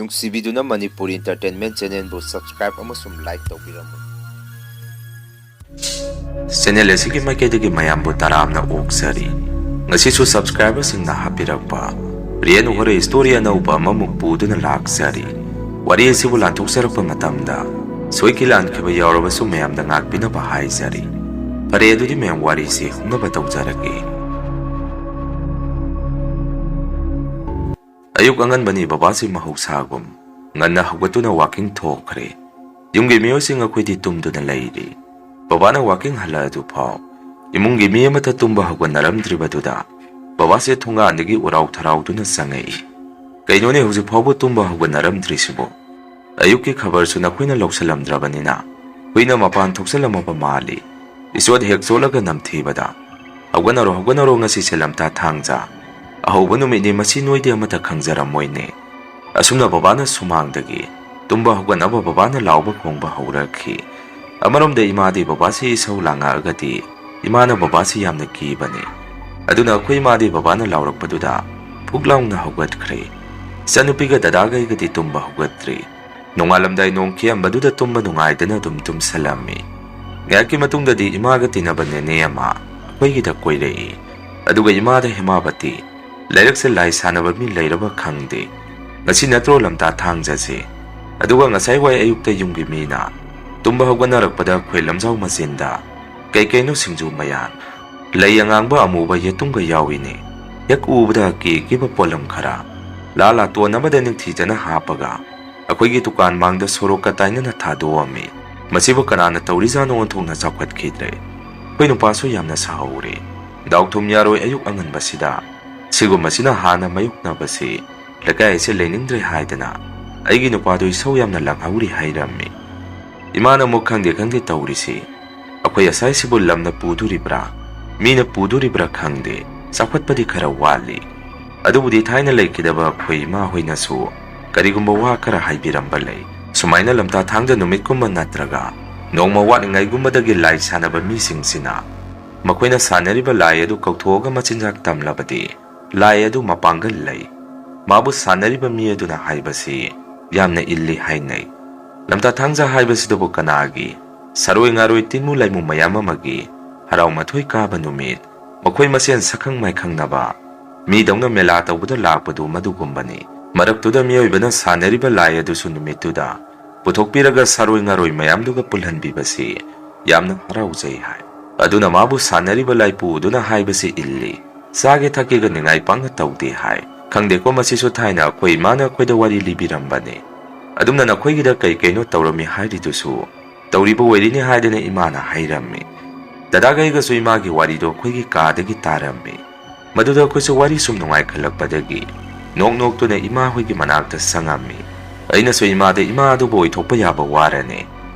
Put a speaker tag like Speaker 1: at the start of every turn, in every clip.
Speaker 1: ꯅꯨꯡꯁꯤꯕꯤꯗꯨꯅ Manipur entertainment ꯆꯦꯅꯦꯜꯕꯨ subscribe ꯑꯃꯁꯨꯡ like ꯇꯧꯕꯤꯔꯝꯃꯨ꯫
Speaker 2: Channel ꯑꯁꯤꯒꯤ ꯃꯥꯏꯀꯩꯗꯒꯤ ꯃꯌꯥꯝꯕꯨ ꯇꯔꯥꯝꯅ ꯑꯣꯛꯆꯔꯤ꯫ ꯉꯁꯤꯁꯨ ꯁꯕꯁꯀ꯭ꯔꯥꯏꯕꯔꯁꯤꯡꯅ ꯍꯥꯞꯄꯤꯔꯛꯄ ꯔꯤꯌꯦꯟ ꯎꯍꯔꯦ ꯁ꯭ꯇꯣꯔꯤ ꯑꯅꯧꯕ ꯑꯃꯃꯨꯛ ꯄꯨꯗꯨꯅ ꯂꯥꯛꯆꯔꯤ꯫ ꯋꯥꯔꯤ ꯑꯁꯤꯕꯨ ꯂꯥꯟꯊꯣꯛꯆꯔꯛꯄ ꯃꯇꯝꯗ ꯁꯣꯏꯈꯤ ꯂꯥꯟꯈꯤꯕ ꯌꯥꯎꯔꯕꯁꯨ ꯃꯌꯥꯝꯗ ꯉꯥꯛꯄꯤꯅꯕ ꯍꯥꯏꯖꯔꯤ꯫ ꯐꯔꯦ ꯑꯗꯨꯗꯤ ꯃꯌꯥꯝ ꯋꯥꯔꯤꯁꯤ ꯍꯧꯅꯕ ꯇꯧꯖꯔꯒꯦ꯫ ꯑꯌꯨꯛ ꯑꯉꯟꯕꯅꯤ ꯕꯕꯥꯁꯤ ꯃꯍꯧꯁꯥꯒꯨꯝ ꯉꯟꯅ ꯍꯧꯒꯠꯇꯨꯅ ꯋꯥꯀꯤꯡ ꯊꯣꯛꯈ꯭ꯔꯦ꯫ ꯌꯨꯝꯒꯤ ꯃꯤꯑꯣꯏꯁꯤꯡ ꯑꯩꯈꯣꯏꯗꯤ ꯇꯨꯝꯗꯨꯅ ꯂꯩꯔꯤ꯫ ꯕꯕꯥꯅ ꯋꯥꯀꯤꯡ ꯍꯜꯂꯛꯑꯗꯨꯐꯥꯎ ꯏꯃꯨꯡꯒꯤ ꯃꯤ ꯑꯃꯠꯇ ꯇꯨꯝꯕ ꯍꯧꯒꯠꯅꯔꯝꯗ꯭ꯔꯤꯕꯗꯨꯗ ꯕꯕꯥꯁꯦ ꯊꯣꯡꯒꯥꯟꯗꯒꯤ ꯎꯔꯥꯎ ꯊꯔꯥꯎꯗꯨꯅ ꯆꯪꯉꯛꯏ꯫ ꯀꯩꯅꯣꯅꯦ ꯍꯧꯖꯤꯛ ꯐꯥꯎꯕ ꯇꯨꯝꯕ ꯍꯧꯒꯠꯅꯔꯝꯗ꯭ꯔꯤꯁꯤꯕꯣ? ꯑꯌꯨꯛꯀꯤ ꯈꯕꯔꯁꯨ ꯅꯈꯣꯏꯅ ꯂꯧꯁꯜꯂꯝꯗ꯭ꯔꯕꯅꯤꯅ ꯍꯨꯏꯅ ꯃꯄꯥꯟ ꯊꯣꯛꯆꯜꯂꯝꯃꯕ ꯃꯥꯜꯂꯤ꯫ ꯏꯆꯣꯠ ꯍꯦꯛ ꯆꯣꯠꯂꯒ ꯅꯝꯊꯤꯕꯗ ꯍꯧꯒꯠꯅꯔꯣ ꯍꯧꯒꯠꯅꯔꯣ, ꯉꯁꯤꯁꯦ ꯂꯝꯇꯥ ꯊꯥꯡꯖ ꯑꯍꯧꯕ ꯅꯨꯃꯤꯠꯅꯤ, ꯃꯁꯤ ꯅꯣꯏꯗꯤ ꯑꯃꯠꯇ ꯈꯪꯖꯔꯝꯃꯣꯏꯅꯦ꯫ ꯑꯁꯨꯝꯅ ꯕꯕꯥꯅ ꯁꯨꯃꯥꯡꯗꯒꯤ ꯇꯨꯝꯕ ꯍꯧꯒꯠꯅꯕ ꯕꯕꯥꯅ ꯂꯥꯎꯕ ꯈꯣꯡꯕ ꯍꯧꯔꯛꯈꯤ꯫ ꯑꯃꯔꯣꯝꯗ ꯏꯃꯥꯗꯤ ꯕꯕꯥꯁꯤ ꯏꯁꯧ ꯂꯥꯡꯉꯛꯑꯒꯗꯤ ꯏꯃꯥꯅ ꯕꯕꯥꯁꯤ ꯌꯥꯝꯅ ꯀꯤꯕꯅꯤ꯫ ꯑꯗꯨꯅ ꯑꯩꯈꯣꯏ ꯏꯃꯥꯗꯤ ꯕꯕꯥꯅ ꯂꯥꯎꯔꯛꯄꯗꯨꯗ ꯐꯨꯛ ꯂꯥꯎꯅ ꯍꯧꯒꯠꯈ꯭ꯔꯦ꯫ ꯏꯆꯟꯅꯨꯄꯤꯒ ꯗꯗꯥꯒꯩꯒꯗꯤ ꯇꯨꯝꯕ ꯍꯧꯒꯠꯇ꯭ꯔꯤ꯫ ꯅꯣꯡꯉꯥꯜꯂꯝꯗꯥꯏ ꯅꯣꯡ ꯈꯤꯛꯑꯝꯕꯗꯨꯗ ꯇꯨꯝꯕ ꯅꯨꯡꯉꯥꯏꯗꯅ ꯑꯗꯨꯝ ꯇꯨꯝꯁꯜꯂꯝꯃꯤ꯫ ꯉꯥꯏꯍꯥꯛꯀꯤ ꯃꯇꯨꯡꯗꯗꯤ ꯏꯃꯥꯒ ꯇꯤꯟꯅꯕ ꯅꯦꯅꯦ ꯑꯃ ꯑꯩꯈꯣꯏꯒꯤꯗ ꯀꯣꯏꯔꯛꯏ꯫ ꯑꯗꯨꯒ ꯏꯃꯥꯗ ꯍꯦꯃꯥꯕꯇꯤ, ꯂꯩꯔꯛꯁꯦ ꯂꯥꯏ ꯁꯥꯟꯅꯕ ꯃꯤ ꯂꯩꯔꯕ ꯈꯪꯗꯦ, ꯉꯁꯤ ꯅꯠꯇ꯭ꯔꯣ ꯂꯝꯇꯥ ꯊꯥꯡꯖꯁꯦ? ꯑꯗꯨꯒ ꯉꯁꯥꯏꯋꯥꯏ ꯑꯌꯨꯛꯇ ꯌꯨꯝꯒꯤ ꯃꯤꯅ ꯇꯨꯝꯕ ꯍꯧꯒꯠꯅꯔꯛꯄꯗ ꯈꯣꯏ ꯂꯝꯖꯥꯎ ꯃꯆꯤꯟꯗ ꯀꯩꯀꯩꯅꯣ ꯁꯤꯡꯖꯨ ꯃꯌꯥꯟ, ꯂꯩ ꯑꯉꯥꯡꯕ ꯑꯃꯨꯕ ꯌꯦꯇꯨꯝꯒ ꯌꯥꯎꯏꯅꯦ꯫ ꯍꯦꯛ ꯎꯕꯗ ꯀꯤꯈꯤꯕ ꯄꯣꯠꯂꯝ ꯈꯔ ꯂꯥꯇꯣꯟ ꯑꯃꯗ ꯅꯤꯡꯊꯤꯖꯅ ꯍꯥꯞꯄꯒ ꯑꯩꯈꯣꯏꯒꯤ ꯗꯨꯀꯥꯟ ꯃꯥꯡꯗ ꯁꯣꯔꯣꯛꯀ ꯇꯥꯏꯅꯅ ꯊꯥꯗꯣꯛꯑꯝꯃꯤ꯫ ꯃꯁꯤꯕꯨ ꯀꯅꯥꯅ ꯇꯧꯔꯤꯖꯥꯠꯅꯣ ꯑꯣꯟꯊꯣꯛꯅ ꯆꯥꯎꯈꯠꯈꯤꯗ꯭ꯔꯦ꯫ ꯑꯩꯈꯣꯏ ꯅꯨꯄꯥꯁꯨ ꯌꯥꯝꯅ ꯁꯥꯍꯧꯔꯦ꯫ ꯗꯥꯎꯊꯨꯝ ꯌꯥꯔꯣꯏ ꯑꯌꯨꯛ ꯑꯉꯟꯕꯁꯤꯗ ꯁꯤꯒꯨꯝꯕꯁꯤꯅ ꯍꯥꯟꯅ ꯃꯥꯌꯣꯛꯅꯕꯁꯤ ꯂꯩꯀꯥꯏ ꯑꯁꯤ ꯂꯩꯅꯤꯡꯗ꯭ꯔꯦ ꯍꯥꯏꯗꯅ ꯑꯩꯒꯤ ꯅꯨꯄꯥꯗꯨ ꯏꯁꯧ ꯌꯥꯝꯅ ꯂꯥꯡꯍꯧꯔꯤ ꯍꯥꯏꯔꯝꯃꯤ꯫ ꯏꯃꯥꯅ ꯑꯃꯨꯛ ꯈꯪꯗꯦ ꯈꯪꯗꯦ ꯇꯧꯔꯤꯁꯤ, ꯑꯩꯈꯣꯏ ꯑꯁꯥꯏꯁꯤꯕꯨ ꯂꯝꯅ ꯄꯨꯗꯣꯔꯤꯕ꯭ꯔꯥ ꯃꯤꯅ ꯄꯨꯗꯣꯔꯤꯕ꯭ꯔꯥ ꯈꯪꯗꯦ, ꯆꯥꯎꯈꯠꯄꯗꯤ ꯈꯔ ꯋꯥꯠꯂꯤ꯫ ꯑꯗꯨꯕꯨꯗꯤ ꯊꯥꯏꯅ ꯂꯩꯈꯤꯗꯕ ꯑꯩꯈꯣꯏ ꯏꯃꯥ ꯍꯣꯏꯅꯁꯨ ꯀꯔꯤꯒꯨꯝꯕ ꯋꯥ ꯈꯔ ꯍꯥꯏꯕꯤꯔꯝꯕ ꯂꯩ꯫ ꯁꯨꯃꯥꯏꯅ ꯂꯝꯇꯥ ꯊꯥꯡꯖ ꯅꯨꯃꯤꯠꯀꯨꯝꯕ ꯅꯠꯇ꯭ꯔꯒ ꯅꯣꯡꯃ ꯋꯥꯠꯂꯤꯉꯩꯒꯨꯝꯕꯗꯒꯤ ꯂꯥꯏ ꯁꯥꯟꯅꯕ ꯃꯤꯁꯤꯡꯁꯤꯅ ꯃꯈꯣꯏꯅ ꯁꯥꯟꯅꯔꯤꯕ ꯂꯥꯏ ꯑꯗꯨ ꯀꯧꯊꯣꯛꯑꯒ ꯃꯆꯤꯟꯖꯥꯛ ꯇꯝꯂꯕꯗꯤ ꯂꯥꯏ ꯑꯗු ꯃꯄꯥꯡꯒꯜ ꯂꯩ, ꯃꯥꯕꯨ ꯁꯥꯟꯅꯔꯤꯕ ꯃꯤ ꯑꯗꯨꯅ ꯍꯥꯏꯕꯁꯤ ꯌꯥꯝꯅ ꯏꯜꯂꯤ ꯍꯥꯏꯅꯩ꯫ ꯂꯝꯇꯥ ꯊꯥꯡꯖ ꯍꯥꯏꯕꯁꯤꯗꯕꯨ ꯀꯅꯥꯒꯤ? ꯁꯔꯣꯏ ꯉꯥꯔꯣꯏ ꯇꯤꯟꯃꯨ ꯂꯩꯃꯨ ꯃꯌꯥꯝ ꯑꯃꯒꯤ ꯍꯔꯥꯎ ꯃꯊꯣꯏ ꯀꯥꯕ ꯅꯨꯃꯤꯠ, ꯃꯈꯣꯏ ꯃꯁꯦꯟ ꯁꯛꯈꯪ ꯃꯥꯏꯈꯪꯅꯕ ꯃꯤꯗꯧꯅ ꯃꯦꯂꯥ ꯇꯧꯕꯗ ꯂꯥꯛꯄꯗꯨ ꯃꯗꯨꯒꯨꯝꯕꯅꯤ꯫ ꯃꯔꯛꯇꯨꯗ ꯃꯤꯑꯣꯏꯕꯅ ꯁꯥꯟꯅꯔꯤꯕ ꯂꯥꯏ ꯑꯗꯨꯁꯨ ꯅꯨꯃꯤꯠꯇꯨꯗ ꯄꯨꯊꯣꯛꯄꯤꯔꯒ ꯁꯔꯣꯏ ꯉꯥꯔꯣꯏ ꯃꯌꯥꯝꯗꯨꯒ ꯄꯨꯜꯍꯟꯕꯤꯕꯁꯤ ꯌꯥꯝꯅ ꯍꯔꯥꯎꯖꯩ ꯍꯥꯏ꯫ ꯑꯗꯨꯅ ꯃꯥꯕꯨ ꯁꯥꯟꯅꯔꯤꯕ ꯂꯥꯏꯄꯨꯗꯨꯅ ꯍꯥꯏꯕꯁꯤ ꯏꯜꯂꯤ, ꯆꯥꯒꯦ ꯊꯛꯀꯦꯒ ꯅꯤꯡꯉꯥꯏ ꯄꯥꯡꯅ ꯇꯧꯗꯦ ꯍꯥꯏ꯫ ꯈꯪꯗꯦꯀꯣ, ꯃꯁꯤꯁꯨ ꯊꯥꯏꯅ ꯑꯩꯈꯣꯏ ꯏꯃꯥꯅ ꯑꯩꯈꯣꯏꯗ ꯋꯥꯔꯤ ꯂꯤꯕꯤꯔꯝꯕꯅꯤ꯫ ꯑꯗꯨꯝꯅ ꯅꯈꯣꯏꯒꯤꯗ ꯀꯩ ꯀꯩꯅꯣ ꯇꯧꯔꯝꯃꯤ ꯍꯥꯏꯔꯤꯗꯨꯁꯨ ꯇꯧꯔꯤꯕ ꯑꯣꯏꯔꯤꯅꯤ ꯍꯥꯏꯗꯅ ꯏꯃꯥꯅ ꯍꯥꯏꯔꯝꯃꯤ꯫ ꯗꯗꯥꯒꯩꯒꯁꯨ ꯏꯃꯥꯒꯤ ꯋꯥꯔꯤꯗꯣ ꯑꯩꯈꯣꯏꯒꯤ ꯀꯥꯗꯒꯤ ꯇꯥꯔꯝꯃꯤ꯫ ꯃꯗꯨꯗ ꯑꯩꯈꯣꯏꯁꯨ ꯋꯥꯔꯤ ꯁꯨꯝ ꯅꯨꯡꯉꯥꯏꯈꯠꯂꯛꯄꯗꯒꯤ ꯅꯣꯛ ꯅꯣꯛꯇꯨꯅ ꯏꯃꯥ ꯍꯣꯏꯒꯤ ꯃꯅꯥꯛꯇ ꯆꯪꯉꯝꯃꯤ꯫ ꯑꯩꯅꯁꯨ ꯏꯃꯥꯗ ꯏꯃꯥ ꯑꯗꯨꯕꯨ ꯑꯣꯏꯊꯣꯛꯄ ꯌꯥꯕ ꯋꯥꯔꯅꯤ,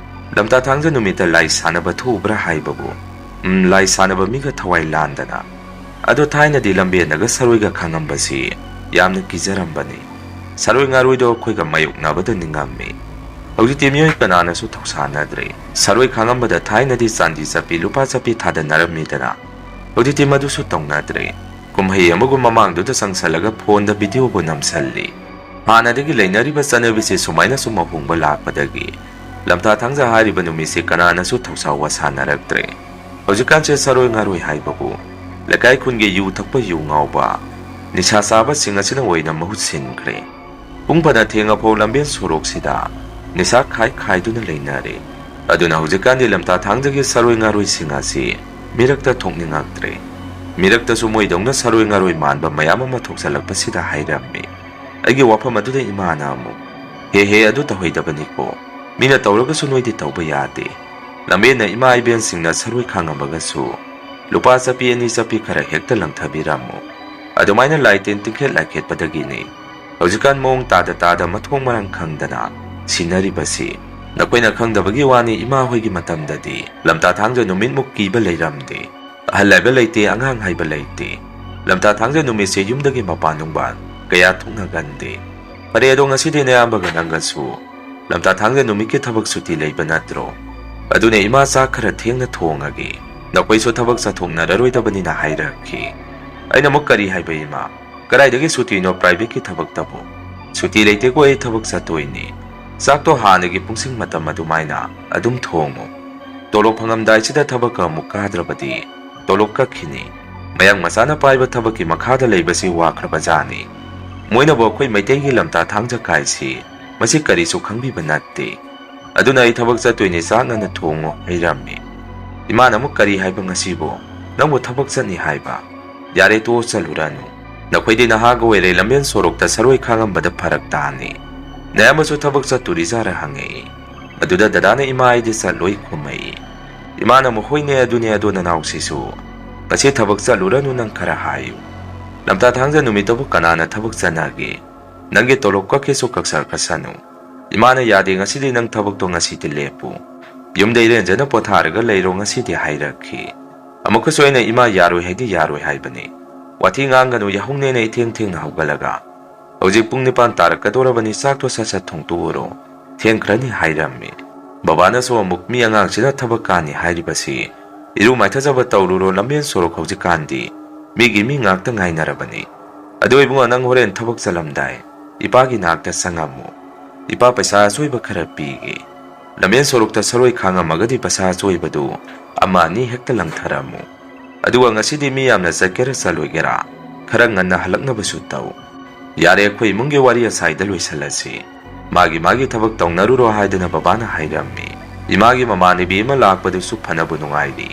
Speaker 2: ꯂꯝꯇꯥ ꯊꯥꯡꯖ ꯅꯨꯃꯤꯠꯇ ꯂꯥꯏ ꯁꯥꯟꯅꯕ ꯊꯣꯛꯎꯕ꯭ꯔꯥ ꯍꯥꯏꯕꯕꯨ ꯂꯥꯏ ꯁꯥꯟꯅꯕ ꯃꯤꯒ ꯊꯋꯥꯏ ꯂꯥꯟꯗꯅ, ꯑꯗꯣ ꯊꯥꯏꯅꯗꯤ ꯂꯝꯕꯦꯟꯗꯒ ꯁꯔꯣꯏꯒ ꯈꯥꯡꯉꯝꯕꯁꯤ ꯌꯥꯝꯅ ꯀꯤꯖꯔꯝꯕꯅꯤ꯫ ꯁꯔꯣꯏ ꯉꯥꯔꯣꯏꯗꯣ ꯑꯩꯈꯣꯏꯒ ꯃꯥꯌꯣꯛꯅꯕꯗ ꯅꯤꯡꯉꯝꯃꯤ꯫ ꯍꯧꯖꯤꯛꯇꯤ ꯃꯤꯑꯣꯏ ꯀꯅꯥꯅꯁꯨ ꯊꯧꯁꯥꯅꯗ꯭ꯔꯦ꯫ ꯁꯔꯣꯏ ꯈꯥꯡꯉꯝꯕꯗ ꯊꯥꯏꯅꯗꯤ ꯆꯥꯟꯗꯤ ꯆꯠꯄꯤ ꯂꯨꯄꯥ ꯆꯠꯄꯤ ꯊꯥꯗꯅꯔꯝꯃꯤꯗꯅ, ꯍꯧꯖꯤꯛꯇꯤ ꯃꯗꯨꯁꯨ ꯇꯧꯅꯗ꯭ꯔꯦ꯫ ꯀꯨꯝꯍꯩ ꯑꯃꯒꯨꯝ ꯃꯃꯥꯡꯗꯨꯗ ꯆꯪꯁꯜꯂꯒ ꯐꯣꯟꯗ ꯚꯤꯗꯤꯑꯣꯕꯨ ꯅꯝꯁꯜꯂꯤ꯫ ꯍꯥꯟꯅꯗꯒꯤ ꯂꯩꯅꯔꯤꯕ ꯆꯠꯅꯕꯤꯁꯤ ꯁꯨꯃꯥꯏꯅ ꯁꯨꯝ ꯑꯍꯣꯡꯕ ꯂꯥꯛꯄꯗꯒꯤ ꯂꯝꯇꯥ ꯊꯥꯡꯖ ꯍꯥꯏꯔꯤꯕ ꯅꯨꯃꯤꯠꯁꯤ ꯀꯅꯥꯅꯁꯨ ꯊꯧꯁꯥ ꯋꯥꯁꯥꯅꯔꯛꯇ꯭ꯔꯦ꯫ ꯍꯧꯖꯤꯛꯀꯥꯟꯁꯦ ꯁꯔꯣꯏ ꯉꯥꯔꯣꯏ ꯍꯥꯏꯕꯕꯨ ꯂꯩꯀꯥꯏ ꯈꯨꯟꯒꯤ ꯌꯨ ꯊꯛꯄ ꯌꯨ ꯉꯥꯎꯕ ꯅꯤꯁꯥ ꯆꯥꯕꯁꯤꯡ ꯑꯁꯤꯅ ꯑꯣꯏꯅ ꯃꯍꯨꯠ ꯁꯤꯟꯈ꯭ꯔꯦ꯫ ꯄꯨꯡ ꯐꯅ ꯊꯦꯡꯉꯐꯥꯎ ꯂꯝꯕꯦꯟ ꯁꯣꯔꯣꯛꯁꯤꯗ ꯅꯤꯁꯥ ꯈꯥꯏꯗꯨꯅ ꯂꯩꯅꯔꯦ꯫ ꯑꯗꯨꯅ ꯍꯧꯖꯤꯛꯀꯥꯟꯗꯤ ꯂꯝꯇꯥ ꯊꯥꯡꯖꯒꯤ ꯁꯔꯣꯏ ꯉꯥꯔꯣꯏꯁꯤꯡ ꯑꯁꯤ ꯃꯤꯔꯛꯇ ꯊꯣꯛꯅꯤꯡꯉꯛꯇ꯭ꯔꯦ꯫ ꯃꯤꯔꯛꯇꯁꯨ ꯃꯣꯏꯗꯧꯅ ꯁꯔꯣꯏ ꯉꯥꯔꯣꯏ ꯃꯥꯟꯕ ꯃꯌꯥꯝ ꯑꯃ ꯊꯣꯛꯆꯜꯂꯛꯄꯁꯤꯗ ꯍꯥꯏꯔꯝꯃꯤ꯫ ꯑꯩꯒꯤ ꯋꯥꯐꯝ ꯑꯗꯨꯗ ꯏꯃꯥꯅ ꯑꯃꯨꯛ, ꯍꯦ ꯑꯗꯨ ꯇꯧꯍꯩꯗꯕꯅꯤꯀꯣ, ꯃꯤꯅ ꯇꯧꯔꯒꯁꯨ ꯅꯣꯏꯗꯤ ꯇꯧꯕ ꯌꯥꯗꯦ꯫ ꯂꯝꯕꯦꯟꯅ ꯏꯃꯥ ꯏꯕꯦꯟꯁꯤꯡꯅ ꯁꯔꯣꯏ ꯈꯥꯡꯉꯝꯃꯒꯁꯨ ꯂꯨꯄꯥ ꯆꯠꯄꯤ ꯑꯅꯤ ꯆꯠꯄꯤ ꯈꯔ ꯍꯦꯛꯇ ꯂꯪꯊꯕꯤꯔꯝꯃꯨ꯫ ꯑꯗꯨꯃꯥꯏꯅ ꯂꯥꯏꯇꯤꯟ ꯇꯤꯡꯈꯦꯠ ꯂꯥꯏꯈꯦꯠꯄꯗꯒꯤꯅꯤ ꯍꯧꯖꯤꯛꯀꯥꯟ ꯃꯑꯣꯡ ꯇꯥꯗ ꯃꯊꯣꯡ ꯃꯔꯝ ꯈꯪꯗꯅ ꯁꯤꯟꯅꯔꯤꯕꯁꯤ꯫ ꯅꯈꯣꯏꯅ ꯈꯪꯗꯕꯒꯤ ꯋꯥꯅꯤ, ꯏꯃꯥ ꯍꯣꯏꯒꯤ ꯃꯇꯝꯗꯗꯤ ꯂꯝꯇꯥ ꯊꯥꯡꯖ ꯅꯨꯃꯤꯠꯃꯨꯛ ꯀꯤꯕ ꯂꯩꯔꯝꯗꯦ꯫ ꯑꯍꯜ ꯍꯥꯏꯕ ꯂꯩꯇꯦ, ꯑꯉꯥꯡ ꯍꯥꯏꯕ ꯂꯩꯇꯦ꯫ ꯂꯝꯇꯥ ꯊꯥꯡꯖ ꯅꯨꯃꯤꯠꯁꯦ ꯌꯨꯝꯗꯒꯤ ꯃꯄꯥꯟ ꯅꯨꯡꯕꯥꯟ ꯀꯌꯥ ꯊꯣꯛꯅꯒꯟꯗꯦ꯫ ꯐꯔꯦ, ꯑꯗꯣ ꯉꯁꯤꯗꯤ ꯅꯌꯥꯝꯕꯒ ꯅꯪꯒꯁꯨ ꯂꯝꯇꯥ ꯊꯥꯡꯖ ꯅꯨꯃꯤꯠꯀꯤ ꯊꯕꯛ ꯁꯨꯇꯤ ꯂꯩꯕ ꯅꯠꯇ꯭ꯔꯣ? ꯑꯗꯨꯅ ꯏꯃꯥ ꯆꯥꯛ ꯈꯔ ꯊꯦꯡꯅ ꯊꯣꯡꯉꯒꯦ, ꯅꯈꯣꯏꯁꯨ ꯊꯕꯛ ꯆꯠꯊꯣꯛꯅꯔꯔꯣꯏꯗꯕꯅꯤꯅ ꯍꯥꯏꯔꯛꯈꯤ꯫ ꯑꯩꯅ ꯑꯃꯨꯛ ꯀꯔꯤ ꯍꯥꯏꯕ ꯏꯃꯥ? ꯀꯗꯥꯏꯗꯒꯤ ꯁꯨꯇꯤꯅꯣ ꯄ꯭ꯔꯥꯏꯚꯦꯠꯀꯤ ꯊꯕꯛꯇꯕꯨ? Suti leite ko ay tabak sa tuwini. Sakto hanagi pungsing mata madumayna adum thongo. Tolok hangamday sida tabak ka mukadrabadi. Tolok ka kini. Mayang masana paiba tabaki makada laybasi wakrabajani. Moina bo ako'y maitaygi lamta thangja kaisi. Masi karisu khangbiba natte. Aduna ay tabak sa tuwini sana na thongo ay rami. Imana mo kari haiba ngasibo. Nang mo tabak sa ni haiba. Yare to sa lurano. Nakoy di nahagaw ay lamyan sorok ta saroy kangambada paragtani. Nayamaso tabak sa turizara hangay. Aduda dadana imaay di sa loy kumay. Imana mo hoy niya na nausiso. Kasi tabak sa lurano ng karahayo. Lamta Thangja Numitta Lai kanana tabak sa nagi. Nagi tolok ka keso kaksar kasano. Imana yadi nga sidi ng tabak to nga siti lepo. Yung dayren dyan na potaraga layro nga siti hayraki. Amukasoy na ima yaroy haydi yaroy haybani. Wati nga ngano yahong na iting-ting na hugalaga. Ojik pung nipan tarak kadorabani sakto sa tungturo. Tiyang krani hayrami. Baba na so mukmi ang sila tabakani hayribasi. Iru may tazaba taururo lamyan sorok ojik kandi. Migi mi ngakta ngay narabani. Adoy bunga nang horen tabak sa lamday. Ipagi nakta sangamu. Ipapasa soy bakarapigi. Lamyan sorok ta saroy kanga magadi pasa soy badu. Ama ni hekta lang taramu. Aduwa nga sidi miyam na sakera sa loigera, karang nga nahalak na basutaw. Yari ako'y munggi wari asay daloy salasi. Magi tabag taong naruro hayda na baba na hayrami. Imagi mamanibi malakpado su panabunong aydi.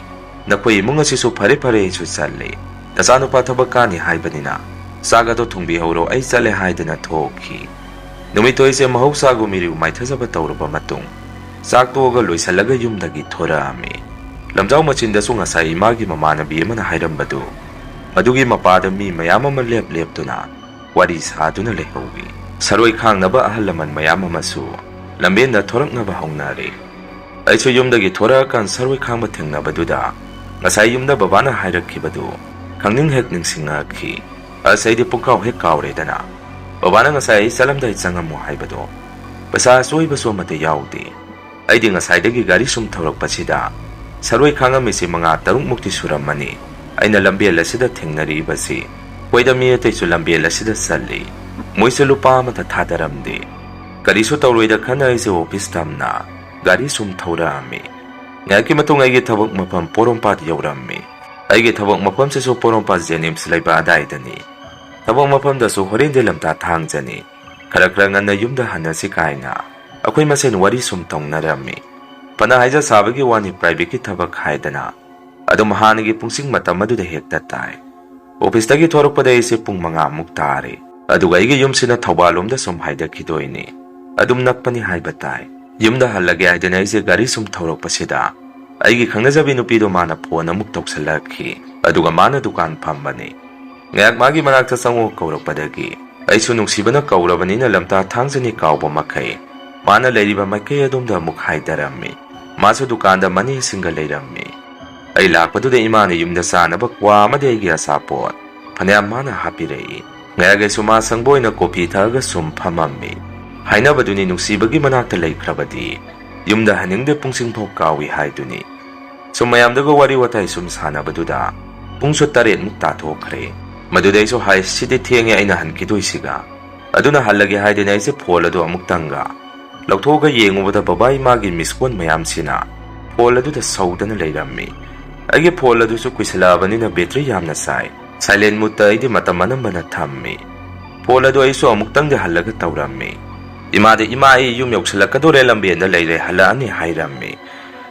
Speaker 2: Nako'y munga sisu pare-pare isu sali. Nasano pa tabag ka ni hayba nina. Saga to tung bihawro ay sali hayda na toki. Numito ay siya mahawsa gumiriw may tasabataw ba matong. Sakto aga loy salaga yung dagi torami. Lamjaw machinda su nga sa imagi mamanabi na hayrambado. Madugi mapada mi mayama malep-lep to na. Wari sa ato na lehogi. Saroy kang na ba ahalaman mayama masu. Lambien na torang na bahong nari. Ay so yung dagi tora kan saroy kang mateng na baduda. Nga sa yung na baba na hayraki bado. Kang ning hek ning singaki. Asay di pungkaw hek kawre dana. Baba na nga sa salam dahit sa nga muhay bado. Basa soy baso matayaw di. Ay di nga sa dagi gari sumtawag pa sida. Saroy kangami si mga tarong mukti suramani ay nalambiela sida tengnari iba si pwede miya tayo sulambiela sida sali mo'y sa lupa matatadaramdi kariso tawroy da ka na ay si opis tam na gari sumtawrami nga kimatong ay gitabok mapam porong pati yawrami ay gitabok mapam sa so porong pati janim silay ba aday dani tabok mapam da so horin de Lamta Thangja ni karakrangan na yumdahan na si Kaina ako'y masin wari sumtong narami Panahayja sabagi wani private ki tabak haydana. Ado mahanagi pungsing mata maduda hekta tay. Opis tagi torok pada isi pung mga muktari. Ado gaigi yum sina tabalom da sum hayda kidoy ni. Adum nakpani hayba tay. Yum da halagi haydana isi gari sum torok pasida. Aigi kang nazabi nupido mana po na muktok sa laki. Ado ga mana dukan pambani. Ngayak magi manakta sango kaurok padagi. Ay sunong siba na kaurabani na Lamta Thangja ni kaubo makay. Mana layriba makay adum da mukhay darami. Maso dukanda mani singa layrammi. Ay lakpado da imani yung nasana bakwa madayagi asapot. Panayam mana hapirei. Ngayagay sumasangboy na kopi talaga sumpamami. Hayna ba duni nung sibagi manakta laykrabadi. Yung da haning da pungsing pokawi hay duni. Sumayam da wari watay sumsana ba duda. Pungsot tarin muktato kare. Maduday so hay sidi tiyenge ay nahan kidoy siga. Aduna halagi hay din ay si pola do amuktanga. Lagtoga yengo da babay magi miskon mayam sina. Pola do da sauda na layrammi. Agi pola do so kwisalaba ni na betri yam na say. Silent muta ay di matamanang manatammi. Pola do ay so amuktang da halaga tawrammi. Ima ay yung yoksalaka do relambien na layre halaan ni hayrammi.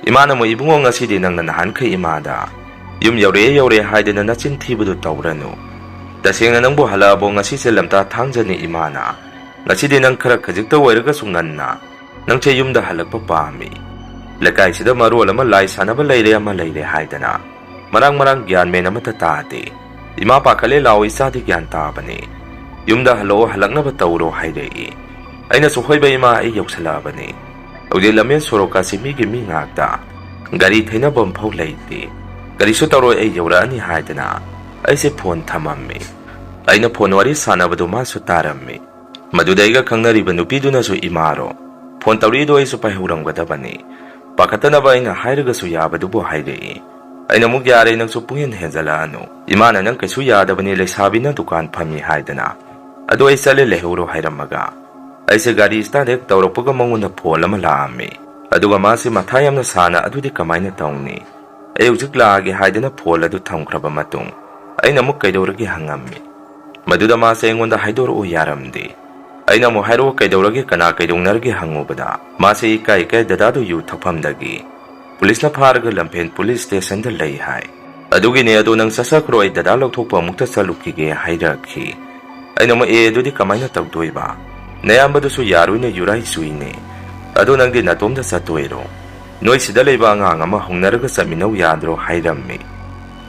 Speaker 2: Ima na mo ibungo nga si din ang nanahan kay imada. Yung yawre hay din na natsintibo do tawrano. Dasing na nang buhalabo nga si Lamta Thangja ni imana. Nga din ang karakajik daw ay ragasungnan na nang tiyum da halag papami. Lakay sida maru alam malay sana balayre malayre haydana. Marang gyan may na matatati. Ima pa kalilaw isa di gyan tabani. Yung da halo halag na batawro haydai. Ay nasukoy ba ima ay yaw sa labani. Aw di lamyan suro ka si migi mingagda. Garit ay na bampaw layti. Gariso tawro ay yawraan ni haydana. Ay si pon tamami. Ay na ponwari sana ba dumaso tarami. Maduday ka kang nariba nupido na so imaro. Pon tawrido ay so pahurang gadabani. Pakata na ba ay nga hayraga suyaba dubo hayday. Ay namugyari ng supungin henzalano. Imana ng kasuyada ba nila sabi na dukan pami haydana. Ado ay salilehuro hayramaga. ꯑꯩꯁꯦ ꯒꯥꯔꯤ start ꯍꯦꯛ ꯇꯧꯔꯛꯄꯒ ꯃꯉꯣꯟꯗ phone ꯑꯃ ꯂꯥꯛꯑꯝꯃꯤ ꯑꯗꯨꯒ ꯃꯥꯁꯦ ꯃꯊꯥ ꯌꯥꯝꯅ ꯁꯥꯅ ꯑꯗꯨꯗꯤ ꯀꯃꯥꯏꯅ ꯇꯧꯅꯤ ꯑꯩ ꯍꯧꯖꯤꯛ ꯂꯥꯛꯑꯒꯦ ꯍꯥꯏꯗꯅ ꯐꯣꯟ ꯑꯗꯨ ꯊꯝꯈ꯭ꯔꯕ ꯃꯇꯨꯡ ꯑꯩꯅ ꯑꯃꯨꯛ ꯀꯩꯗꯧꯔꯒꯦ ꯍꯪꯉꯝꯃꯤ ꯃꯗꯨꯗ ꯃꯥꯁꯦ ꯑꯩꯉꯣꯟꯗ ꯍꯥꯏꯗꯣꯔꯛꯎ ꯌꯥꯔꯝꯗꯦ ꯑꯩꯅ ꯑꯃꯨꯛ ꯍꯥꯏꯔꯛꯑꯣ ꯀꯩꯗꯧꯔꯒꯦ ꯀꯅꯥ ꯀꯩꯗꯧꯅꯔꯒꯦ ꯍꯪꯉꯨꯕꯗ ꯃꯥꯁꯦ ꯏꯀꯥꯏ ꯗꯗꯥꯗꯨ ꯌꯨ ꯊꯛꯐꯝꯗꯒꯤ ꯄꯨꯂꯤꯁꯅ ꯐꯥꯔꯒ ꯂꯝꯐꯦꯟ ꯄꯨꯂꯤꯁ ꯁ꯭ꯇꯦꯁꯟꯗ ꯂꯩ ꯍꯥꯏ ꯑꯗꯨꯒꯤꯅꯦ ꯑꯗꯣ ꯅꯪ ꯆꯠꯆꯈ꯭ꯔꯣ ꯑꯩ ꯗꯗꯥ ꯂꯧꯊꯣꯛꯄ ꯑꯃꯨꯛꯇ ꯆꯠꯂꯨꯈꯤꯒꯦ ꯍꯥꯏꯔꯛꯈꯤ ꯑꯩꯅ ꯑꯃꯨꯛ ꯑꯗꯨꯗꯤ ꯀꯃꯥꯏꯅ ꯇꯧꯗꯣꯏꯕ ꯅꯌꯥꯝꯕꯗꯨꯁꯨ ꯌꯥꯔꯣꯏꯅ ꯌꯨꯔꯥꯏ ꯆꯨꯏꯅꯦ ꯑꯗꯣ ꯅꯪꯗꯤ ꯅꯇꯣꯝꯗ ꯆꯠꯇꯣꯏꯔꯣ ꯅꯣꯏ ꯁꯤꯗ ꯂꯩꯕ ꯑꯉꯥꯡ ꯑꯃ ꯍꯧꯅꯔꯒ ꯆꯠꯃꯤꯟꯅꯧ ꯌꯥꯗ꯭ꯔꯣ ꯍꯥꯏꯔꯝꯃꯤ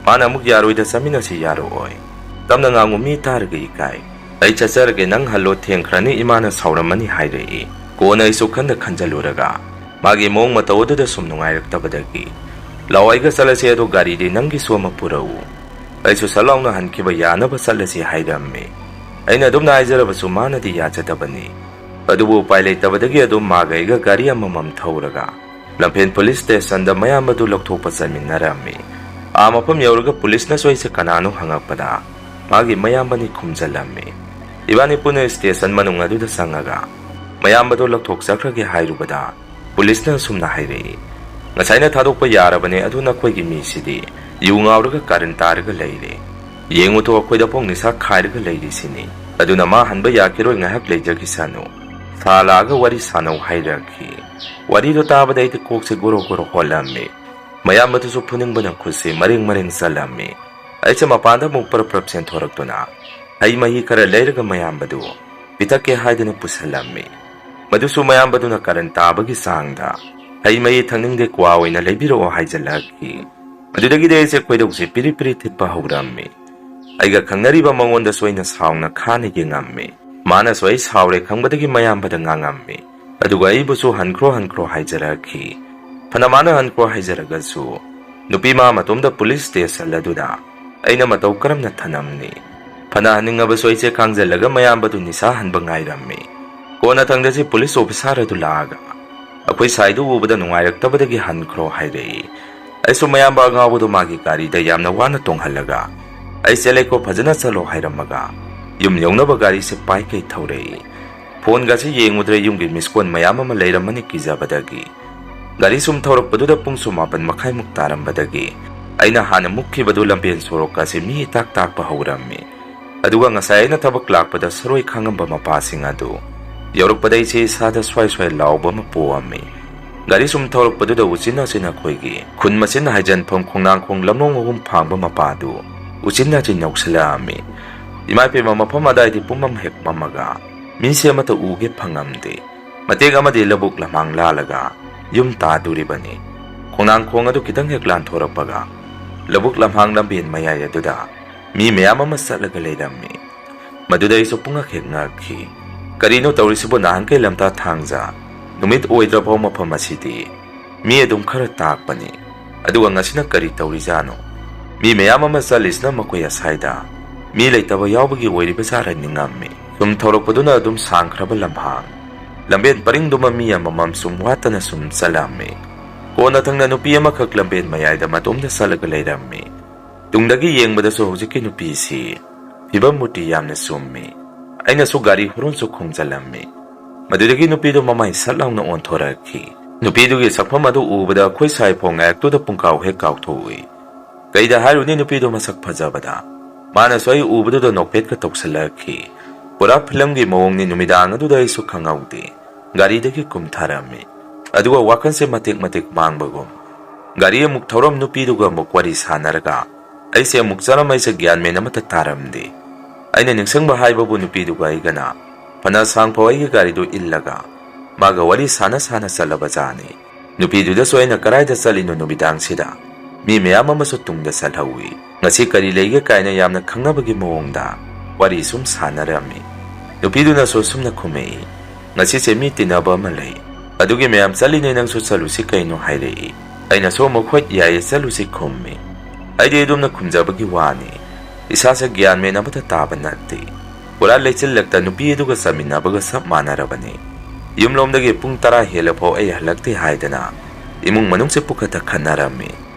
Speaker 2: ꯃꯥꯅ ꯑꯃꯨꯛ ꯌꯥꯔꯣꯏꯗ ꯆꯠꯃꯤꯟꯅꯁꯤ ꯌꯥꯔꯣꯏ ꯇꯞꯅ ꯉꯥꯡꯉꯨ ꯃꯤ ꯇꯥꯔꯒ ꯏꯀꯥꯏ ꯑꯩ ꯆꯠꯆꯔꯒꯦ ꯅꯪ ꯍꯜꯂꯣ ꯊꯦꯡꯈ꯭ꯔꯅꯤ ꯏꯃꯥꯅ ꯁꯥꯎꯔꯝꯃꯅꯤ ꯍꯥꯏꯔꯛꯏ ꯀꯣꯟꯅ ꯑꯩꯁꯨ ꯈꯟꯖꯜꯂꯨꯔꯒ ꯃꯥꯒꯤ ꯃꯑꯣꯡ ꯃꯇꯧ ꯑꯗꯨꯗ ꯁꯨꯝ ꯅꯨꯡꯉꯥꯏꯔꯛꯇꯕꯗꯒꯤ ꯂꯥꯛꯑꯣ ꯑꯩꯒ ꯆꯠꯂꯁꯤ ꯑꯗꯣ ꯒꯥꯔꯤꯗꯤ ꯅꯪꯒꯤꯁꯨ ꯑꯃ ꯄꯨꯔꯛꯎ ꯑꯩꯁꯨ ꯁꯠ ꯂꯥꯎꯅ ꯍꯟꯈꯤꯕ ꯌꯥꯅꯕ ꯆꯠꯂꯁꯤ ꯍꯥꯏꯔꯝꯃꯤ ꯑꯩꯅ ꯑꯗꯨꯝꯅ ꯍꯥꯏꯖꯔꯕꯁꯨ ꯃꯥꯅꯗꯤ ꯌꯥꯖꯗꯕꯅꯤ ꯑꯗꯨꯕꯨ ꯎꯄꯥꯏ ꯂꯩꯇꯕꯗꯒꯤ ꯑꯗꯨꯝ ꯃꯥꯒ ꯑꯩꯒ ꯒꯥꯔꯤ ꯑꯃꯃꯝ ꯊꯧꯔꯒ ꯂꯝꯐꯦꯟ ꯄꯨꯂꯤꯁ ꯁ꯭ꯇꯦꯁꯟꯗ ꯃꯌꯥꯝꯕꯗꯨ ꯂꯧꯊꯣꯛꯄ ꯆꯠꯃꯤꯟꯅꯔꯝꯃꯤ ꯃꯐꯝ ꯌꯧꯔꯒ ꯄꯨꯂꯤꯁꯅꯁꯨ ꯑꯩꯁꯦ ꯀꯅꯥꯅꯣ ꯍꯪꯉꯛꯄꯗ ꯃꯥꯒꯤ ꯃꯌꯥꯝꯕꯅꯤ ꯈꯨꯝꯖꯜꯂꯝꯃꯤ ꯏꯕꯥꯅꯤ ꯄꯨꯟꯅ ꯁ꯭ꯇꯦꯁꯟ ꯃꯅꯨꯡ ꯑꯗꯨꯗ ꯆꯪꯉꯒ ꯃꯌꯥꯝꯕꯗꯣ ꯂꯧꯊꯣꯛꯆꯈ꯭ꯔꯒꯦ ꯍꯥꯏꯔꯨꯕꯗ ꯄꯨꯂꯤꯁꯅ ꯁꯨꯝꯅ ꯍꯥꯏꯔꯛꯏ ꯉꯁꯥꯏꯅ ꯊꯥꯗꯣꯛꯄ ꯌꯥꯔꯕꯅꯦ ꯑꯗꯨ ꯅꯈꯣꯏꯒꯤ ꯃꯤꯁꯤꯗꯤ ꯌꯨ ꯉꯥꯎꯔꯒ ꯀꯥꯔꯟ ꯇꯥꯔꯒ ꯂꯩꯔꯦ ꯌꯦꯡꯉꯨꯇꯣ ꯑꯩꯈꯣꯏꯗ ꯐꯥꯎ ꯅꯤꯁꯥ ꯈꯥꯏꯔꯒ ꯂꯩꯔꯤꯁꯤꯅꯤ ꯑꯗꯨꯅ ꯃꯥ ꯍꯟꯕ ꯌꯥꯈꯤꯔꯣꯏ ꯉꯥꯏꯍꯥꯛ ꯂꯩꯖꯈꯤꯁꯅꯨ ꯁꯥ ꯂꯥꯛꯑꯒ ꯋꯥꯔꯤ ꯁꯥꯟꯅꯧ ꯍꯥꯏꯔꯛꯈꯤ ꯋꯥꯔꯤꯗꯣ ꯇꯥꯕꯗ ꯑꯩꯗꯤ ꯀꯣꯛꯁꯦ ꯒꯣꯔꯣ ꯍꯣꯜꯂꯝꯃꯤ ꯃꯌꯥꯝꯕꯗꯨꯁꯨ ꯐꯨꯅꯤꯡꯕꯅ ꯈꯨꯠꯁꯦ ꯃꯔꯦꯡ ꯆꯠꯂꯝꯃꯤ ꯑꯩꯁꯦ ꯃꯄꯥꯟꯗ ꯑꯃꯨꯛ ꯄꯔꯞ ꯆꯦꯟꯊꯣꯔꯛꯇꯨꯅ ꯍꯩ ꯃꯍꯤ ꯈꯔ ꯂꯩꯔꯒ ꯃꯌꯥꯝꯕꯗꯨ ꯄꯤꯊꯛꯀꯦ ꯍꯥꯏꯗꯨꯅ ꯄꯨꯁꯜꯂꯝꯃꯤ ꯃꯗꯨꯁꯨ ꯃꯌꯥꯝꯕꯗꯨꯅ ꯀꯔꯟ ꯇꯥꯕꯒꯤ ꯆꯥꯡꯗ ꯍꯩ ꯃꯍꯤ ꯊꯛꯅꯤꯡꯗꯦ ꯀ꯭ꯋꯥ ꯑꯣꯏꯅ ꯂꯩꯕꯤꯔꯛꯑꯣ ꯍꯥꯏꯖꯜꯂꯛꯈꯤ ꯑꯗꯨꯗꯒꯤꯗꯤ ꯑꯩꯁꯦ ꯈꯣꯏꯗꯧꯁꯦ ꯄꯤꯔꯤ ꯊꯤꯠꯄ ꯍꯧꯔꯝꯃꯤ ꯑꯩꯒ ꯈꯪꯅꯔꯤꯕ ꯃꯉꯣꯟꯗꯁꯨ ꯑꯩꯅ ꯁꯥꯎꯅ ꯈꯥꯅ ꯌꯦꯡꯉꯝꯃꯤ ꯃꯥꯅꯁꯨ ꯑꯩ ꯁꯥꯎꯔꯦ ꯈꯪꯕꯗꯒꯤ ꯃꯌꯥꯝꯕꯗ ꯉꯥꯡꯉꯝꯃꯤ ꯑꯗꯨꯒ ꯑꯩꯕꯨꯁꯨ ꯍꯟꯈ꯭ꯔꯣ ꯍꯥꯏꯖꯔꯛꯈꯤ ꯐꯅ ꯃꯥꯅ ꯍꯟꯈ꯭ꯔꯣ ꯍꯥꯏꯖꯔꯒꯁꯨ ꯅꯨꯄꯤ ꯃꯥ ꯃꯇꯣꯝꯗ ꯄꯨꯂꯤꯁ ꯁ꯭ꯇꯦꯁꯟ ꯑꯗꯨꯗ ꯑꯩꯅ ꯃꯇꯧ ꯀꯔꯝꯅ ꯊꯅꯝꯅꯤ ꯐꯅ ꯍꯟꯅꯤꯡꯉꯕꯁꯨ ꯑꯩꯁꯦ ꯈꯥꯡꯖꯜꯂꯒ ꯃꯌꯥꯝꯕꯗꯨ ꯅꯤꯁꯥ ꯍꯟꯕ ꯉꯥꯏꯔꯝꯃꯤ ꯀꯣꯟꯅ ꯊꯪꯗꯁꯤ ꯄꯨꯂꯤꯁ ꯑꯣꯐꯤꯁꯥꯔ ꯑꯗꯨ ꯂꯥꯛꯑꯒ ꯑꯩꯈꯣꯏ ꯁꯥꯏꯗꯨ ꯎꯕꯗ ꯅꯨꯡꯉꯥꯏꯔꯛꯇꯕꯗꯒꯤ ꯍꯟꯈ꯭ꯔꯣ ꯍꯥꯏꯔꯛꯏ ꯑꯩꯁꯨ ꯃꯌꯥꯝꯕ ꯑꯉꯥꯎꯕꯗꯨ ꯃꯥꯒꯤ ꯒꯥꯔꯤꯗ ꯌꯥꯝꯅ ꯋꯥꯅ ꯇꯣꯡꯍꯜꯂꯒ ꯑꯩꯁꯦ ꯂꯩꯀꯣ ꯐꯖꯅ ꯆꯠꯂꯣ ꯍꯥꯏꯔꯝꯃꯒ ꯌꯨꯝ ꯌꯧꯅꯕ ꯒꯥꯔꯤꯁꯦ ꯄꯥꯏꯀꯩ ꯊꯧꯔꯛꯏ ꯐꯣꯟꯒꯁꯤ ꯌꯦꯡꯉꯨꯗ꯭ꯔꯦ ꯌꯨꯝꯒꯤ ꯃꯤꯁꯀꯣꯟ ꯃꯌꯥꯝ ꯑꯃ ꯂꯩꯔꯝꯃꯅꯤ ꯀꯤꯖꯕꯗꯒꯤ ꯒꯥꯔꯤ ꯁꯨꯝ ꯊꯧꯔꯛꯄꯗꯨꯗ ꯄꯨꯡꯁꯨ 7:30 ꯇꯥꯔꯝꯕꯗꯒꯤ ꯑꯩꯅ ꯍꯥꯟꯅ ꯃꯨꯛꯈꯤꯕꯗꯨ ꯂꯝꯕꯦꯟ ꯁꯣꯔꯣꯛꯀꯁꯤ ꯃꯤ ꯏꯇꯥꯛ ꯇꯥꯛꯄ ꯍꯧꯔꯝꯃꯤ ꯑꯗꯨꯒ ꯉꯁꯥꯏ ꯑꯩꯅ ꯊꯕꯛ ꯂꯥꯛꯄꯗ ꯁꯔꯣꯏ ꯈꯥꯡꯉꯝꯕ ꯃꯄꯥꯁꯤꯡ ꯑꯗꯨ ꯌꯧꯔꯛꯄꯗ ꯑꯩꯁꯦ ꯏꯁꯥꯗ ꯁ꯭ꯋꯥꯏ ꯂꯥꯎꯕ ꯑꯃ ꯄꯣꯛꯑꯝꯃꯤ ꯒꯥꯔꯤ ꯁꯨꯝ ꯊꯧꯔꯛꯄꯗꯨꯗ ꯎꯆꯤꯟꯅꯆꯤꯟ ꯑꯩꯈꯣꯏꯒꯤ ꯈꯨꯟ ꯃꯆꯤꯟ ꯍꯥꯏꯖꯟꯐꯝ ꯈꯣꯡꯅꯥꯡꯈꯣꯡ ꯂꯝꯂꯣꯡ 3 ꯐꯥꯡꯕ ꯃꯄꯥꯗꯨ ꯎꯆꯤꯟꯅꯆꯤꯟ ꯌꯧꯁꯤꯜꯂꯛꯑꯝꯃꯤ ꯏꯃꯥꯏꯄꯦꯝꯃ ꯃꯐꯝ ꯑꯗꯥꯏꯗꯤ ꯄꯨꯝꯃꯝ ꯍꯦꯛ ꯃꯝꯃꯒ ꯃꯤꯁꯦ ꯑꯃꯠꯇ ꯎꯒꯦ ꯐꯪꯉꯝꯗꯦ ꯃꯇꯦꯛ ꯑꯃꯗꯤ ꯂꯧꯕꯨꯛ ꯂꯝꯍꯥꯡ ꯂꯥꯜꯂꯒ ꯌꯨꯝ ꯇꯥꯗꯨꯔꯤꯕꯅꯤ ꯈꯣꯡꯅꯥꯡꯈꯣꯡ ꯑꯗꯨ ꯈꯤꯇꯪ ꯍꯦꯛ ꯂꯥꯟꯊꯣꯔꯛꯄꯒ ꯂꯧꯕꯨꯛ ꯂꯝꯍꯥꯡ ꯂꯝꯕꯦꯟ ꯃꯌꯥꯏ ꯑꯗꯨꯗ ꯃꯤ ꯃꯌꯥꯝ ꯑꯃ ꯆꯠꯂꯒ ꯂꯩꯔꯝꯃꯤ ꯃꯗꯨꯗ ꯑꯩꯁꯨ ꯄꯨꯡꯉꯛ ꯍꯦꯛ ꯉꯛꯈꯤ ꯀꯔꯤꯅꯣ ꯇꯧꯔꯤꯁꯤꯕꯨ ꯅꯍꯥꯟꯈꯩ ꯂꯝꯇꯥ ꯊꯥꯡꯖ ꯅꯨꯃꯤꯠ ꯑꯣꯏꯗ꯭ꯔꯐꯥꯎ ꯃꯐꯝ ꯑꯁꯤꯗꯤ ꯃꯤ ꯑꯗꯨꯝ ꯈꯔ ꯇꯥꯛꯄꯅꯤ ꯑꯗꯨꯒ ꯉꯁꯤꯅ ꯀꯔꯤ ꯇꯧꯔꯤꯖꯥꯠꯅꯣ ꯃꯤ ꯃꯌꯥꯝ ꯑꯃ ꯆꯠꯂꯤꯁꯤꯅ ꯃꯈꯣꯏ ꯑꯁꯥꯏꯗ ꯃꯤ ꯂꯩꯇꯕ ꯌꯥꯎꯕꯒꯤ ꯑꯣꯏꯔꯤꯕꯖꯥꯠꯔ ꯅꯤꯡꯉꯝꯃꯤ ꯁꯨꯝ ꯊꯧꯔꯛꯄꯗꯨꯅ ꯑꯗꯨꯝ ꯁꯥꯡꯈ꯭ꯔꯕ ꯂꯝꯍꯥꯡ ꯂꯝꯕꯦꯟ ꯄꯔꯤꯡꯗꯨꯃ ꯃꯤ ꯑꯃꯃꯝ ꯁꯨꯝ ꯋꯥꯠꯇꯅ ꯁꯨꯝ ꯆꯠꯂꯝꯃꯤ ꯀꯣꯟꯅ ꯊꯪꯅ ꯅꯨꯄꯤ ꯑꯃꯈꯛ ꯂꯝꯕꯦꯟ ꯃꯌꯥꯏꯗ ꯃꯇꯣꯝꯗ ꯆꯠꯂꯒ ꯂꯩꯔꯝꯃꯤ ꯇꯨꯡꯗꯒꯤ ꯌꯦꯡꯕꯗꯁꯨ ꯍꯧꯖꯤꯛꯀꯤ ꯅꯨꯄꯤꯁꯤ ꯐꯤꯕꯝ ꯃꯨꯔꯇꯤ ꯌꯥꯝꯅ ꯆꯨꯝꯃꯤ ꯑꯩꯅꯁꯨ ꯒꯥꯔꯤ ꯍꯣꯔꯣꯟꯁꯨ ꯈꯣꯡꯖꯜꯂꯝꯃꯤ ꯃꯗꯨꯗꯒꯤ ꯅꯨꯄꯤꯗꯨ ꯃꯃꯥꯏ ꯁꯠ ꯂꯥꯎꯅ ꯑꯣꯟꯊꯣꯔꯛꯈꯤ ꯅꯨꯄꯤꯗꯨꯒꯤ ꯁꯛꯐꯝ ꯑꯗꯨ ꯎꯕꯗ ꯑꯩꯈꯣꯏ ꯁꯥꯏꯐꯥꯎ ꯉꯥꯏꯍꯥꯛꯇꯨꯗ ꯄꯨꯡꯀꯥꯎ ꯍꯦꯛ ꯀꯥꯎꯊꯣꯛꯏ ꯀꯩꯗ ꯍꯥꯏꯔꯨꯅꯤ ꯅꯨꯄꯤꯗꯨ ꯃꯁꯛ ꯐꯖꯕꯗ ꯃꯥꯅꯁꯨ ꯑꯩ ꯎꯕꯗꯨꯗ ꯅꯣꯛꯐꯦꯠꯀ ꯇꯧꯁꯜꯂꯛꯈꯤ ꯄꯨꯔꯥ ꯐꯤꯂꯝꯒꯤ ꯃꯑꯣꯡꯅꯤ ꯅꯨꯃꯤꯗꯥꯡ ꯑꯗꯨꯗ ꯑꯩꯁꯨ ꯈꯪꯍꯧꯗꯦ ꯒꯥꯔꯤꯗꯒꯤ ꯀꯨꯝꯊꯔꯝꯃꯤ ꯑꯗꯨꯒ ꯋꯥꯈꯜꯁꯦ ꯃꯇꯦꯛ ꯃꯥꯡꯕꯒꯨꯝ ꯒꯥꯔꯤ ꯑꯃꯨꯛ ꯊꯧꯔꯝ ꯅꯨꯄꯤꯗꯨꯒ ꯑꯃꯨꯛ ꯋꯥꯔꯤ ꯁꯥꯟꯅꯔꯒ ꯑꯩꯁꯦ ꯑꯃꯨꯛ ꯆꯠꯂꯝ ꯑꯩꯁꯦ ꯒ꯭ꯌꯥꯟ ꯃꯦꯟ ꯑꯃꯠꯇ ꯇꯥꯔꯝꯗꯦ ꯑꯩꯅ ꯅꯤꯡꯁꯤꯡꯕ ꯍꯥꯏꯕꯕꯨ ꯅꯨꯄꯤꯗꯨꯒ ꯑꯩꯒꯅ ꯐꯅ ꯁꯥꯡꯐꯥꯎ ꯑꯩꯒꯤ ꯒꯥꯔꯤꯗꯨ ꯏꯜꯂꯒ ꯃꯥꯒ ꯋꯥꯔꯤ ꯁꯥꯟꯅ ꯆꯠꯂꯕꯖꯥꯠꯅꯤ ꯅꯨꯄꯤꯗꯨꯗꯁꯨ ꯑꯩꯅ ꯀꯔꯥꯏꯗ ꯆꯠꯂꯤꯅꯣ ꯅꯨꯃꯤꯗꯥꯡꯁꯤꯗ ꯃꯤ ꯃꯌꯥꯝ ꯑꯃꯁꯨ ꯇꯨꯡꯗ ꯆꯠꯍꯧꯏ ꯉꯁꯤ ꯀꯔꯤ ꯂꯩꯒꯦ ꯀꯥꯏꯅ ꯌꯥꯝꯅ ꯈꯪꯅꯕꯒꯤ ꯃꯑꯣꯡꯗ ꯋꯥꯔꯤ ꯁꯨꯝ ꯁꯥꯟꯅꯔꯝꯃꯤ ꯅꯨꯄꯤꯗꯨꯅꯁꯨ ꯁꯨꯝꯅ ꯈꯨꯝꯃꯛꯏ ꯉꯁꯤꯁꯦ ꯃꯤ ꯇꯤꯟꯅꯕ ꯑꯃ ꯂꯩ ꯑꯗꯨꯒꯤ ꯃꯌꯥꯝ ꯆꯠꯂꯤꯅꯦ ꯅꯪꯁꯨ ꯆꯠꯂꯨꯁꯤ ꯀꯩꯅꯣ ꯍꯥꯏꯔꯛꯏ ꯑꯩꯅꯁꯨ ꯑꯃꯨꯛ ꯍꯣꯏ ꯌꯥꯏꯌꯦ ꯆꯠꯂꯨꯁꯤ ꯈꯨꯝꯃꯤ ꯑꯩꯗꯤ ꯑꯗꯨꯝꯅ ꯈꯨꯝꯖꯕꯒꯤ ꯋꯥꯅꯤ ꯏꯁꯥꯁꯦ ꯒ꯭ꯌꯥꯟ ꯃꯦꯟ ꯑꯃꯠꯇ ꯇꯥꯕ ꯅꯠꯇꯦ ꯄꯨꯔꯥ ꯂꯩꯆꯤꯜꯂꯛꯇ ꯅꯨꯄꯤ ꯑꯗꯨꯒ ꯆꯠꯃꯤꯟꯅꯕꯒ ꯆꯞ ꯃꯥꯟꯅꯔꯕꯅꯤ ꯌꯨꯝꯂꯣꯝꯗꯒꯤ ꯄꯨꯡ 10 ꯍꯦꯜꯂꯐꯥꯎ ꯑꯩ ꯍꯜꯂꯛꯇꯦ ꯍꯥꯏꯗꯅ ꯏꯃꯨꯡ ꯃꯅꯨꯡꯁꯦ ꯄꯨꯈꯠꯇ ꯈꯟꯅꯔꯝꯃꯤ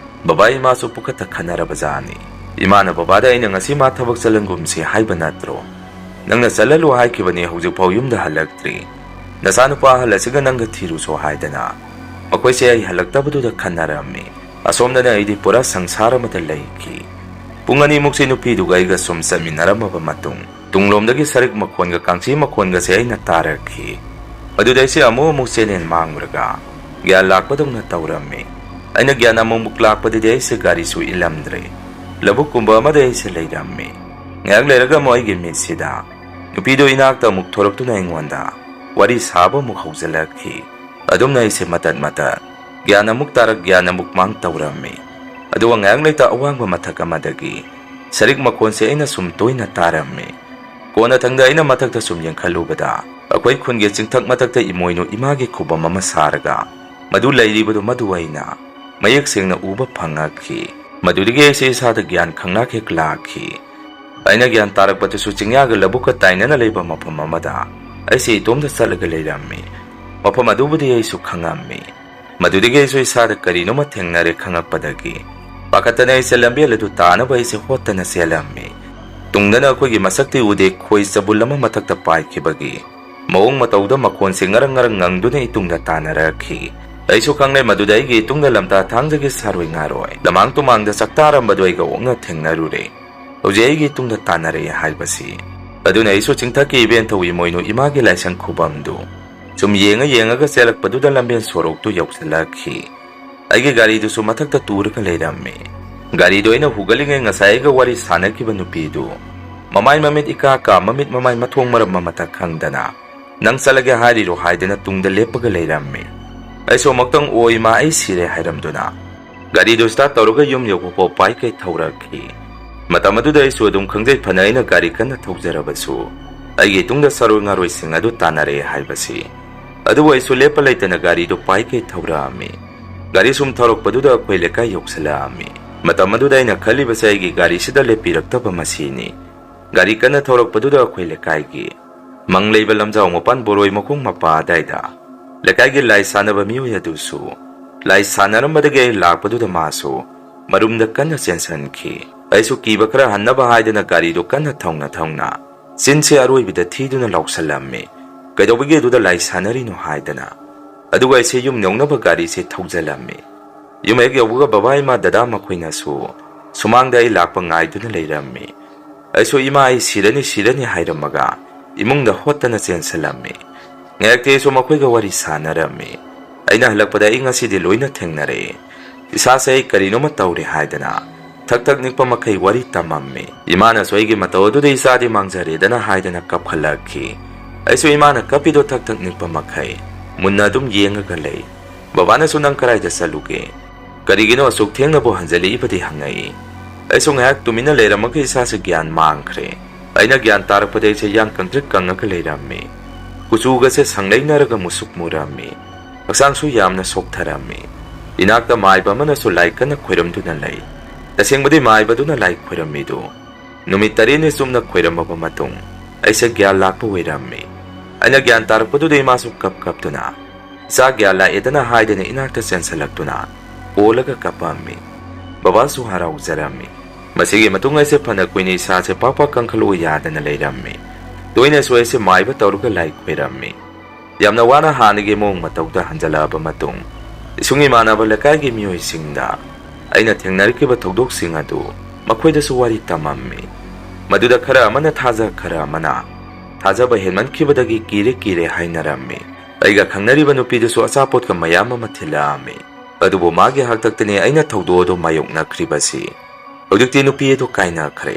Speaker 2: ꯕꯕꯥ ꯏꯃꯥꯁꯨ ꯄꯨꯈꯠꯇ ꯈꯟꯅꯔꯕꯖꯥꯠꯅꯤ ꯏꯃꯥꯅ ꯕꯕꯥꯗ ꯑꯩꯅ ꯉꯁꯤ ꯃꯥ ꯊꯕꯛ ꯆꯠꯂꯟꯒꯨꯝꯁꯤ ꯍꯥꯏꯕ ꯅꯠꯇ꯭ꯔꯣ ꯅꯪꯅ ꯆꯠꯍꯜꯂꯨ ꯍꯥꯏꯈꯤꯕꯅꯤ ꯍꯧꯖꯤꯛꯐꯥꯎ ꯌꯨꯝꯗ ꯍꯜꯂꯛꯇ꯭ꯔꯤ Nasanupa halasiga nanga thiruso haidana makoise ai halaktabaduda khannarammi asomdana aidi pura sangsara mata laiki pungani mukse nupiduga aiga som saminarama matung tunglomdagi sarik makhonga kangsi makhonga se aina tarakhi adudaisi amu muksenen mangraga gya lakpadongna tawrammi aina gyana mumuk lakpadide aise gari su ilamdre labuk kumba amada aise leirammi ngak leraga mo aigi mitsida nupido inakta muk thoroktuna ingwanda wari saba muk haujalakhi adumna aise matat gyana muk tarak gyana muk mang tawrammi aduwa ngak leita awangba mathak amadagi sarik makhonse aina sum toina tarammi kona thangda aina mathakta sum yengkhalubada akwai khunge chingthak mathakta imoino image khubam ama saraga madu lairibadu madu aina mayak sengna uba phangakhi madudige se sada gyan khangna ke klakhi aina gyan tarak patu su chingya ga labuka tainana leiba mafam amada aise itomda salaga leirammi mafam adubudi ai su khangammi madudige su sada karino ma thengnare khangakpadagi pakatana aise lambe ladu tana ba aise hotana selammi tungdana akhoi masakti ude khoi sabulama mathakta paikhibagi maung matauda makhon se ngarang ngangduna itungda tanarakhi aisu khangnai madudai gi tungda lamta thangja gi saroi ngaroi lamang tumangda saktaram badoi ga ongna thengnarure ojei gi tungda tanare haibasi aduna aisu chingthaki event thawi moinu imagi laisang khubamdu chum yenga ga selak paduda lamben sorok tu yausalakhi aigi gari du su mathakta turka leirammi gari doina hugalingai ngasai ga wari sanaki banupidu mamai mamit ikaka mamit mamai mathong maram mamata khangdana nang salage hari ro haidana tungda lepaga leirammi aiso maktang oi ma ai sire hairamduna gari do start tawruga yum yogo pai kai thaurakhi matamadu dai su dum khangjai phanaina gari kana thaujarabasu aigi tungda saroi ngaroi sing adu tanare haibasi adu aiso lepa leitana gari do pai kai thaurami gari sum tharok paduda khoi lekai yoksalami matamadu dai na khali basai gi gari sida lepirakta masini gari kana tharok paduda khoi lekai gi manglei balamjau mopan boroi mokung mapa daida lekai gi lai sanaba miyo yadusu lai sanarambadage lakpaduda masu marumda kana sensan ki aisu kibakra hannaba haidana gari do kana thongna sinse aroi bida thiduna lauksalammi kaidobige duda lai sanari no haidana aduga aise yum nongnaba gari se thaujalammi yum ek yobuga babai ma dada makhoina su sumangda ai lakpa ngaiduna leirammi aisu ima ai sirani hairamaga imungda hotana chensalammi ngakte so makhoiga wari sanarami aina halakpada inga sidi loina thengnare isa sai karino ma tawre haidana thak nikpa makhai wari tamammi imana soigi matodu de isa di mangjare dana haidana kapkhalakhi aisu imana kapido thak nikpa makhai munna dum yenga galei babana sunang karai da saluge karigino asuk thengna bo hanjali ibadi hangai aisu ngak tumina leiramaki isa se gyan mangkhre aina gyan tarapade se yang kangtrik kangaka leirammi kuchuga se sangleinaraga musuk murami aksang su yamna soktharami inakta maiba mana su laikana khoiramduna lai Asengba maiba duna lai khoiramidu numit tarini sumna khoiramaba matung aise gyan lakpa weirammi aina gyan tarapadu de masu kap tuna sa gyan la edana haidana inakta sensalakuna olaga kapammi baba su harau jarami masigi matung aise phana kuini sa se papa kangkhalo yadana leirammi toina so aise maiba tawruga lai khoirammi yamna wana hanige mong matawda hanjalaba matung isungi manaba lakai gi mioi singda aina thengnariki ba thogdok sing adu makhoida su wari tamammi maduda khara amana thaja khara amana thaja ba henman khibadagi kire hainarammi aiga khangnari ba nupi du su asapot ka mayama mathilami adubo mage haktaktene aina thogdo do mayok na khribasi odukti nupi do kaina khre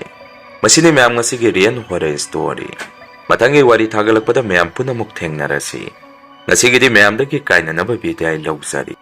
Speaker 2: masine mayam ngasi gi rian horror story matangi wari thagalakpada mayam punamuk thengnarasi ngasi gi di mayam dagi kaina na ba bi dai lawsari